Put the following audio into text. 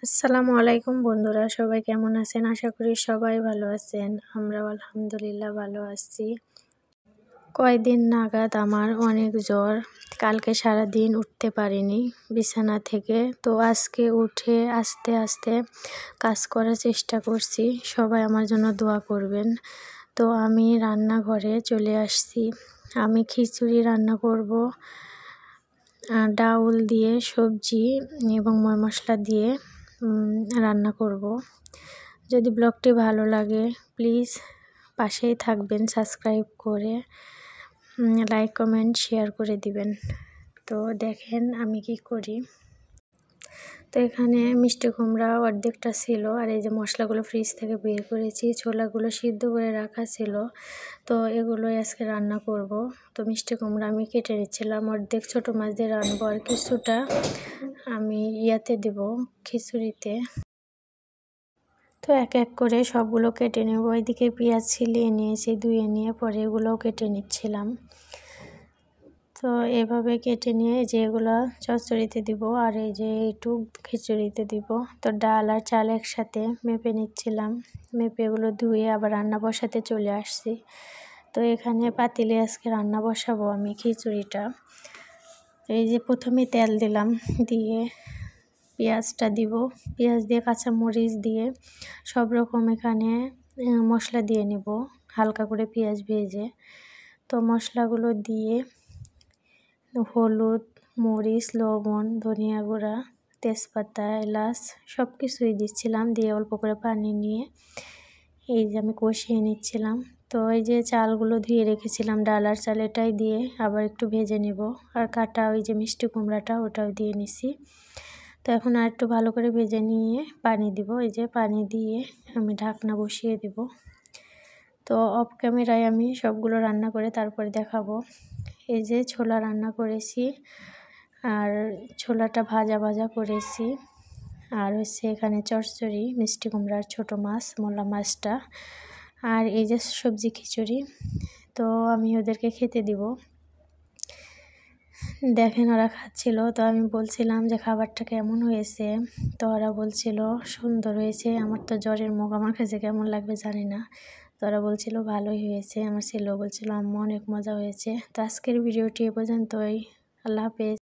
আসসালামু আলাইকুম বন্ধুরা, সবাই কেমন আছেন? আশা করি সবাই ভালো আছেন। আমরাও আলহামদুলিল্লাহ ভালো আছি। কয়দিন নাগাদ আমার অনেক জ্বর, কালকে সারাদিন উঠতে পারিনি বিছানা থেকে। তো আজকে উঠে আস্তে আস্তে কাজ করার চেষ্টা করছি। সবাই আমার জন্য দোয়া করবেন। তো আমি রান্নাঘরে চলে আসছি। আমি খিচুড়ি রান্না করব, ডাউল দিয়ে সবজি এবং ময় মশলা দিয়ে রান্না করব। যদি ব্লগটি ভালো লাগে প্লিজ পাশেই থাকবেন, সাবস্ক্রাইব করে লাইক কমেন্ট শেয়ার করে দিবেন। তো দেখেন আমি কি করি। তো এখানে মিষ্টি কুমড়া অর্ধেকটা ছিল, আর এই যে মশলাগুলো ফ্রিজ থেকে বের করেছি, ছোলাগুলো সিদ্ধ করে রাখা ছিল। তো এগুলোই আজকে রান্না করব। তো মিষ্টি কুমড়া আমি কেটে নিচ্ছিলাম, অর্ধেক ছোটো মাছ দিয়ে রান্নাবো, আর কিছুটা আমি ইয়াতে দেব খিচুড়িতে। তো এক এক করে সবগুলো কেটে নেব। ওইদিকে পেঁয়াজ ছিলিয়ে নিয়েছি, ধুয়ে নিয়ে পরে এগুলোও কেটে নিচ্ছিলাম। তো এভাবে কেটে নিয়ে যে এগুলো চচ্চড়িতে দিব, আর এই যে এইটুক খিচুড়িতে দিব। তো ডাল আর চাল একসাথে মেপে নিচ্ছিলাম, মেপে এগুলো ধুয়ে আবার রান্না বসাতে চলে আসছি। তো এখানে পাতিলে আজকে রান্না বসাবো আমি খিচুড়িটা। এই যে প্রথমে তেল দিলাম, দিয়ে পেঁয়াজটা দিব, পেঁয়াজ দিয়ে কাঁচামরিচ দিয়ে সব রকম এখানে মশলা দিয়ে নিব হালকা করে পেঁয়াজ ভেজে। তো মশলাগুলো দিয়ে হলুদ, মরিচ, লবণ, ধনিয়া গুঁড়া, তেজপাতা, এলাচ সব কিছুই দিচ্ছিলাম, দিয়ে অল্প করে পানি নিয়ে এই যে আমি কষিয়ে নিচ্ছিলাম। তো এই যে চালগুলো ধুয়ে রেখেছিলাম, ডাল আর চাল, এটাই দিয়ে আবার একটু ভেজে নেব। আর কাটা ওই যে মিষ্টি কুমড়াটা ওটাও দিয়ে নিছি। তো এখন আর একটু ভালো করে ভেজে নিয়ে পানি দিব। এই যে পানি দিয়ে আমি ঢাকনা বসিয়ে দেব। তো অফ ক্যামেরায় আমি সবগুলো রান্না করে তারপরে দেখাবো। এই যে ছোলা রান্না করেছি, আর ছোলাটা ভাজা ভাজা করেছি, আর হচ্ছে এখানে চচ্চড়ি মিষ্টি কুমড়ার ছোটো মাছ, মোলা মাছটা, আর এই যে সবজি খিচুড়ি। তো আমি ওদেরকে খেতে দিব। দেখেন ওরা খাচ্ছিল। তো আমি বলছিলাম যে খাবারটা কেমন হয়েছে। তো ওরা বলছিল সুন্দর হয়েছে। আমার তো জ্বরের মুখ, আমার কাছে কেমন লাগবে জানি না। তো ওরা বলছিল ভালোই হয়েছে। আমার ছেলেও বলছিল আম্মু অনেক মজা হয়েছে। তো আজকের ভিডিওটি এ পর্যন্তই। আল্লাহ হাফেজ।